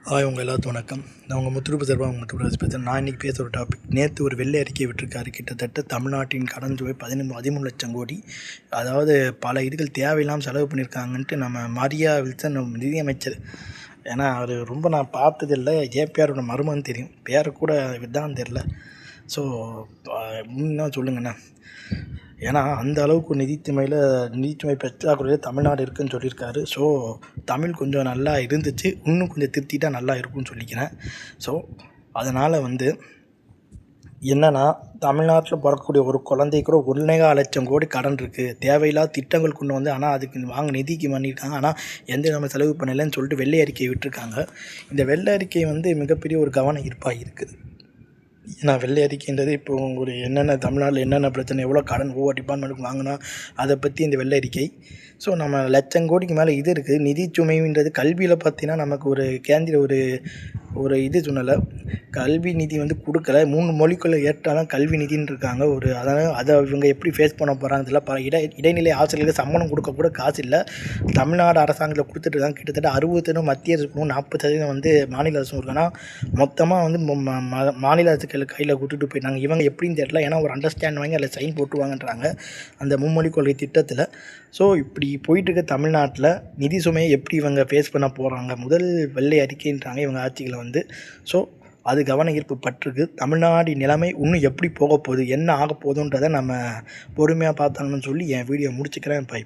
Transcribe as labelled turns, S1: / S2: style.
S1: உங்கள் எல்லாத்துக்கும் வணக்கம். நான் உங்கள் முத்துருப்பு சார்பாக உங்கள் முத்துராஜ் பேசுகிறேன். நான் இன்றைக்கி பேச ஒரு டாபிக். நேற்று ஒரு வெள்ளை அறிக்கை விட்டிருக்காரு. கிட்டத்தட்ட தமிழ்நாட்டின் கடன் சுவை 13 லட்சம் கோடி. அதாவது பல இதுகள் தேவையில்லாமல் செலவு பண்ணியிருக்காங்கன்ட்டு நம்ம மரியா வில்சன் நிதியமைச்சர். ஏன்னா அவர் ரொம்ப நான் பார்த்ததில்லை. ஜேபிஆரோட மருமகன் தெரியும், பேரை கூட விதான் தெரில. ஸோ இன்னும் சொல்லுங்கண்ணா. ஏன்னா அந்த அளவுக்கு நிதிச்சுமை பற்றாக்குறையில் தமிழ்நாடு இருக்குதுன்னு சொல்லியிருக்காரு. ஸோ தமிழ் கொஞ்சம் நல்லா இருந்துச்சு, இன்னும் கொஞ்சம் திருத்திட்டா நல்லா இருக்கும்னு சொல்லிக்கிறேன். ஸோ அதனால் என்னென்னா, தமிழ்நாட்டில் பிறக்கக்கூடிய ஒரு குழந்தைக்கு கூட 1.25 லட்சம் கோடி கடன் இருக்குது. தேவையில்லாத திட்டங்கள் கொண்டு வந்து, ஆனால் அதுக்கு நிதிக்கு பண்ணியிருக்காங்க. ஆனால் எந்த நம்ம செலவு பண்ணலைன்னு சொல்லிட்டு வெள்ளை அறிக்கை விட்டுருக்காங்க. இந்த வெள்ளை அறிக்கை மிகப்பெரிய ஒரு கவன ஈர்ப்பாக இருக்குது. ஏன்னா வெள்ளை அறிக்கைன்றது இப்போ ஒரு என்னென்ன தமிழ்நாட்டில் என்னென்ன பிரச்சனை, எவ்வளோ கடன் ஒவ்வொரு டிபார்ட்மெண்ட்டுக்கு வாங்கினா அதை பற்றி இந்த வெள்ளை அறிக்கை. ஸோ நம்ம லட்சம் கோடிக்கு மேலே இது இருக்குது. நிதிச்சுமைன்றது கல்வியில் பார்த்தீங்கன்னா நமக்கு ஒரு கேந்திர ஒரு இது சொன்னலை, கல்வி நிதி கொடுக்கல. 3 மொழிக்குள்ளே ஏற்றாலும் கல்வி நிதின்னு இருக்காங்க. அதனால் அதை இவங்க எப்படி ஃபேஸ் பண்ண போகிறாங்க தெரியல. இடைநிலை ஆசிரியர்களுக்கு சம்பளம் கொடுக்க காசு இல்லை. தமிழ்நாடு அரசாங்கத்தில் கொடுத்துட்டு இருக்காங்க. கிட்டத்தட்ட 60 மத்திய அரசுக்கும் 40% மாநில அரசும் இருக்காங்கன்னா, மொத்தமாக மாநில அரசுகள் கையில் கொடுத்துட்டு போயிட்டாங்க. இவங்க எப்படின்னு தெரியல. ஏன்னா ஒரு அண்டர்ஸ்டாண்ட் வாங்கி அதில் சைன் போட்டுருவாங்கன்றாங்க அந்த மும்மொழிக் கொள்கை திட்டத்தில். ஸோ இப்படி போயிட்டுருக்க தமிழ்நாட்டில் நிதி சுமையை எப்படி இவங்க ஃபேஸ் பண்ண போகிறாங்க? முதல் வெள்ளை அறிக்கைன்றாங்க இவங்க ஆட்சிகளை ஸோ அது கவன ஈர்ப்பு பட்டிருக்கு. தமிழ்நாடு நிலைமை இன்னும் எப்படி போக போகுது, என்ன ஆக போகுதுன்றதை நம்ம பொறுமையாக பார்த்தாங்கன்னு சொல்லி என் வீடியோ முடிச்சுக்கிறேன். பை.